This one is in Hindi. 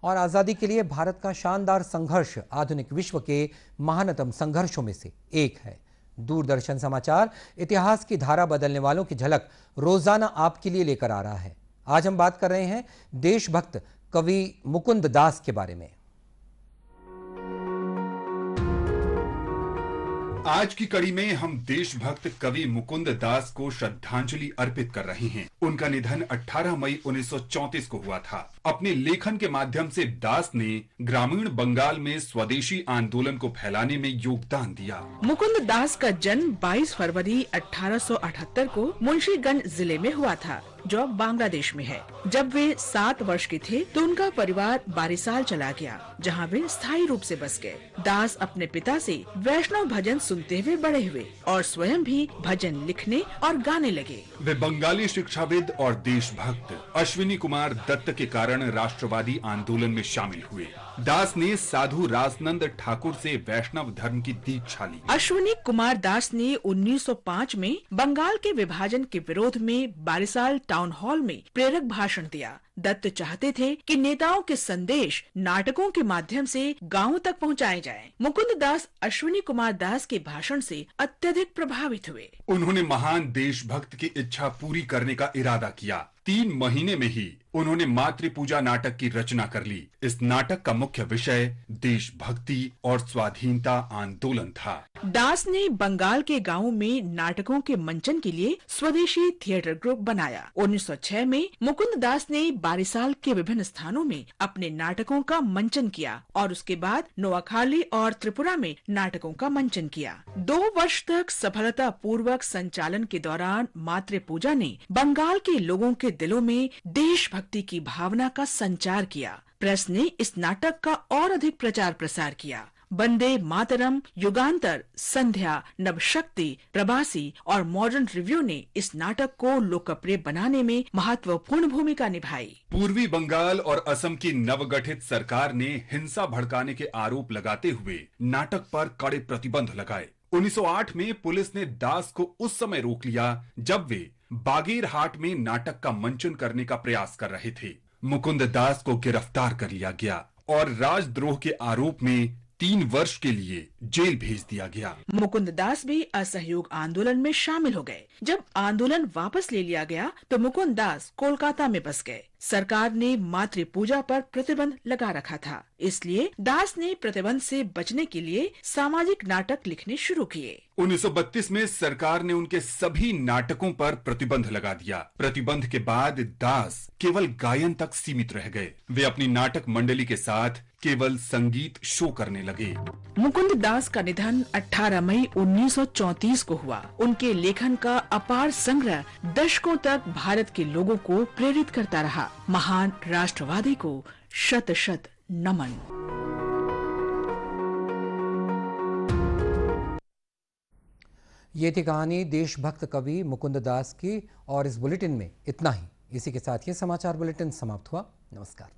और आज़ादी के लिए भारत का शानदार संघर्ष आधुनिक विश्व के महानतम संघर्षों में से एक है। दूरदर्शन समाचार इतिहास की धारा बदलने वालों की झलक रोजाना आपके लिए लेकर आ रहा है। आज हम बात कर रहे हैं देशभक्त कवि मुकुंद दास के बारे में। आज की कड़ी में हम देशभक्त कवि मुकुंद दास को श्रद्धांजलि अर्पित कर रहे हैं। उनका निधन 18 मई 1934 को हुआ था। अपने लेखन के माध्यम से दास ने ग्रामीण बंगाल में स्वदेशी आंदोलन को फैलाने में योगदान दिया। मुकुंद दास का जन्म 22 फरवरी 1878 को मुंशीगंज जिले में हुआ था, जो बांग्लादेश में है। जब वे 7 वर्ष के थे तो उनका परिवार बारिसाल चला गया, जहां वे स्थायी रूप से बस गए। दास अपने पिता से वैष्णव भजन सुनते हुए बड़े हुए और स्वयं भी भजन लिखने और गाने लगे। वे बंगाली शिक्षाविद और देशभक्त अश्विनी कुमार दत्त के कारण राष्ट्रवादी आंदोलन में शामिल हुए। दास ने साधु रासनंद ठाकुर से वैष्णव धर्म की दीक्षा ली। अश्विनी कुमार दास ने 1905 में बंगाल के विभाजन के विरोध में बारिसाल टाउन हॉल में प्रेरक भाषण दिया। दत्त चाहते थे कि नेताओं के संदेश नाटकों के माध्यम से गांवों तक पहुंचाए जाएं। मुकुंद दास अश्विनी कुमार दास के भाषण से अत्यधिक प्रभावित हुए। उन्होंने महान देशभक्त की इच्छा पूरी करने का इरादा किया। 3 महीने में ही उन्होंने मातृ पूजा नाटक की रचना कर ली। इस नाटक का मुख्य विषय देशभक्ति और स्वाधीनता आंदोलन था। दास ने बंगाल के गांवों में नाटकों के मंचन के लिए स्वदेशी थिएटर ग्रुप बनाया। 1906 में मुकुंद दास ने बारिसाल के विभिन्न स्थानों में अपने नाटकों का मंचन किया और उसके बाद नोआखाली और त्रिपुरा में नाटकों का मंचन किया। 2 वर्ष तक सफलता पूर्वक संचालन के दौरान मातृ पूजा ने बंगाल के लोगों के दिलों में देशभक्ति की भावना का संचार किया। प्रेस ने इस नाटक का और अधिक प्रचार प्रसार किया। वंदे मातरम, युगांतर, संध्या, नवशक्ति, प्रवासी और मॉडर्न रिव्यू ने इस नाटक को लोकप्रिय बनाने में महत्वपूर्ण भूमिका निभाई। पूर्वी बंगाल और असम की नवगठित सरकार ने हिंसा भड़काने के आरोप लगाते हुए नाटक पर कड़े प्रतिबंध लगाए। 1908 में पुलिस ने दास को उस समय रोक लिया जब वे बागेरहाट में नाटक का मंचन करने का प्रयास कर रहे थे। मुकुंद दास को गिरफ्तार कर लिया गया और राजद्रोह के आरोप में 3 वर्ष के लिए जेल भेज दिया गया। मुकुंद दास भी असहयोग आंदोलन में शामिल हो गए। जब आंदोलन वापस ले लिया गया तो मुकुंद दास कोलकाता में बस गए। सरकार ने मातृ पूजा पर प्रतिबंध लगा रखा था, इसलिए दास ने प्रतिबंध से बचने के लिए सामाजिक नाटक लिखने शुरू किए। 1932 में सरकार ने उनके सभी नाटकों पर प्रतिबंध लगा दिया। प्रतिबंध के बाद दास केवल गायन तक सीमित रह गए। वे अपनी नाटक मंडली के साथ केवल संगीत शो करने लगे। मुकुंद दास का निधन 18 मई 1934 को हुआ। उनके लेखन का अपार संग्रह दशकों तक भारत के लोगों को प्रेरित करता रहा। महान राष्ट्रवादी को शत शत नमन। ये थी कहानी देशभक्त कवि मुकुंद दास की और इस बुलेटिन में इतना ही। इसी के साथ ये समाचार बुलेटिन समाप्त हुआ। नमस्कार।